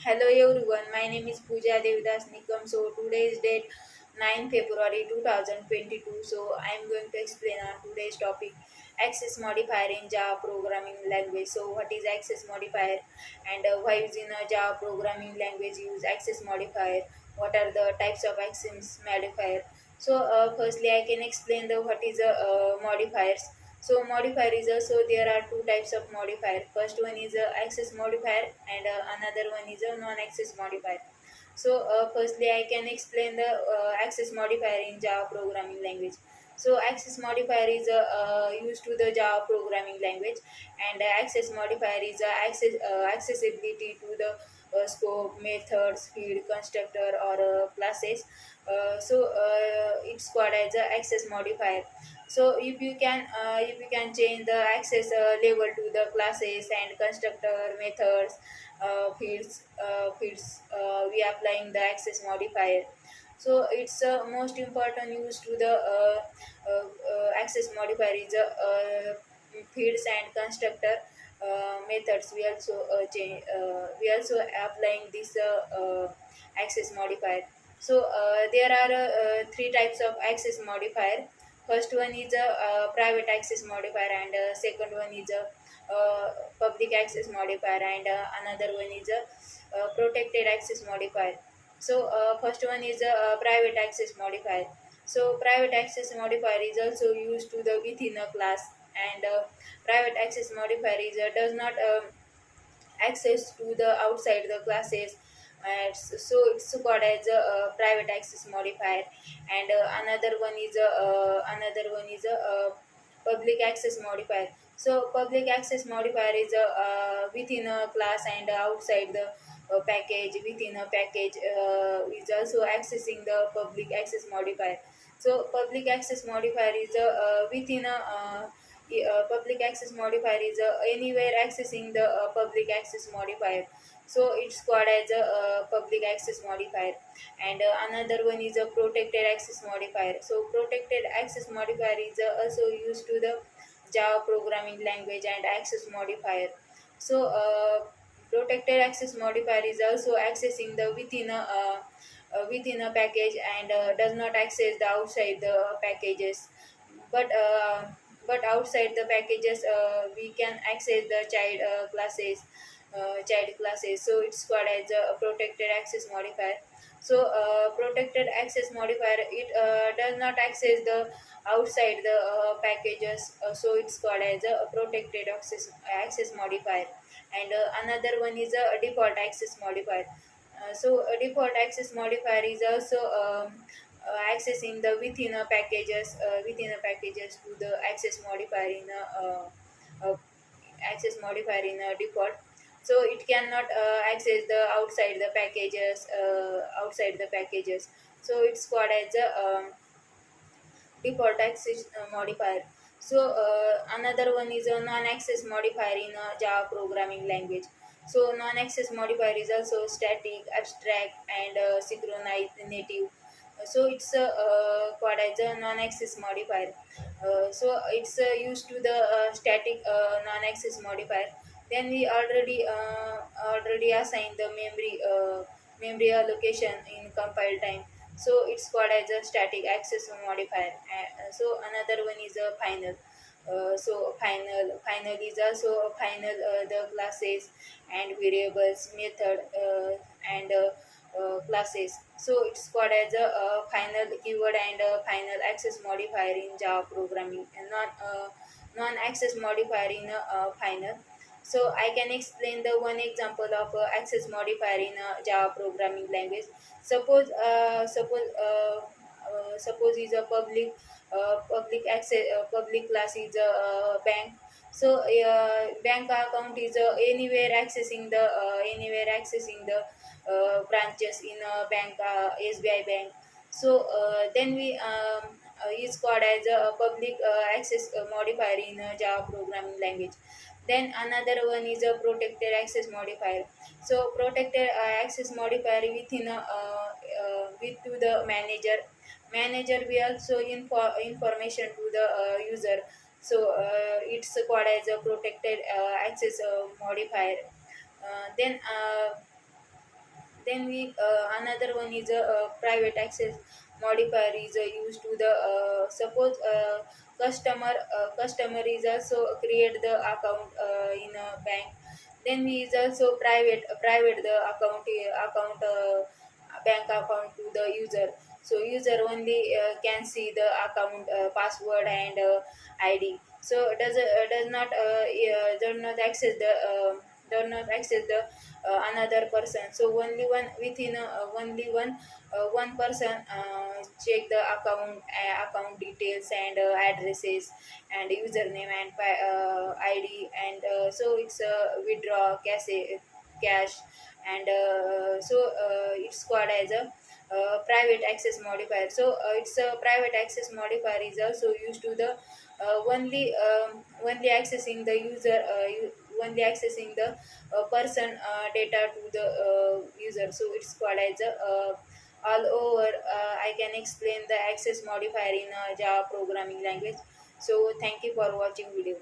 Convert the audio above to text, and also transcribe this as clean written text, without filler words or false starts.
Hello everyone, my name is Pooja Devidas Nikam. So today is date 9 February 2022. So I am going to explain on today's topic access modifier in Java programming language. So what is access modifier and why is in a Java programming language use access modifier? What are the types of access modifier? So firstly I can explain the what is a modifiers. So modifier is also there are two types of modifier. First one is a access modifier and another one is a non-access modifier. So firstly I can explain the access modifier in Java programming language. So access modifier is used to the Java programming language, and access modifier is accessibility to the scope, methods, field, constructor or classes. It's called as a access modifier. So if you can change the access level to the classes and constructor methods, we are applying the access modifier. So it's most important use to the access modifier is fields and constructor methods. We also applying this access modifier. So there are three types of access modifier. First one is a private access modifier, and second one is a public access modifier, and another one is a protected access modifier. So first one is a private access modifier. So private access modifier is also used to the within a class, and private access modifier is does not access to the outside the classes. So it's called as a private access modifier, and another one is a public access modifier. So public access modifier is within a class and outside the package. Within a package is also accessing the public access modifier. So public access modifier is within a public access modifier is anywhere accessing the public access modifier. So it's called as a public access modifier, and another one is a protected access modifier. So protected access modifier is also used to the Java programming language and access modifier. So protected access modifier is also accessing the within a package, and does not access the outside the packages. But uh, but outside the packages we can access the child classes. So it's called as a protected access modifier. So protected access modifier, it does not access the outside the packages. So it's called as a protected access modifier, and another one is a default access modifier. So a default access modifier is also accessing the within a packages to the access modifier in a access modifier in a default. So it cannot access the outside the packages. So it's called as a default access modifier. So another one is a non-access modifier in a Java programming language. So non-access modifier is also static, abstract, and synchronized native. So it's called as a non-access modifier. So it's used to the static non-access modifier. Then we already assigned the memory allocation in compile time. So it's called as a static access modifier. So another one is a final. So final is also a final the classes and variables method and classes. So it's called as a final keyword and final access modifier in Java programming, and non access modifier in final. So I can explain the one example of access modifier in Java programming language. Suppose is a public class is a bank. So bank account is anywhere accessing the branches in a bank, SBI bank. So then we is called as a public access modifier in Java programming language. Then another one is a protected access modifier. So protected access modifier within with to the manager we also information to the user. So it's called as a protected access modifier. Then Then we another one is a, private access modifier is used to the suppose customer is also create the account in a bank. Then we is also private the account bank account to the user. So user only can see the account password and id. So does not access the another person. So only one within only one person check the account details and addresses and username and id. And so it's withdraw cash. And it's called as a private access modifier. So it's a private access modifier is also used to the only accessing the user only accessing the person data to the user. So it's called as a all over. I can explain the access modifier in Java programming language. So thank you for watching video.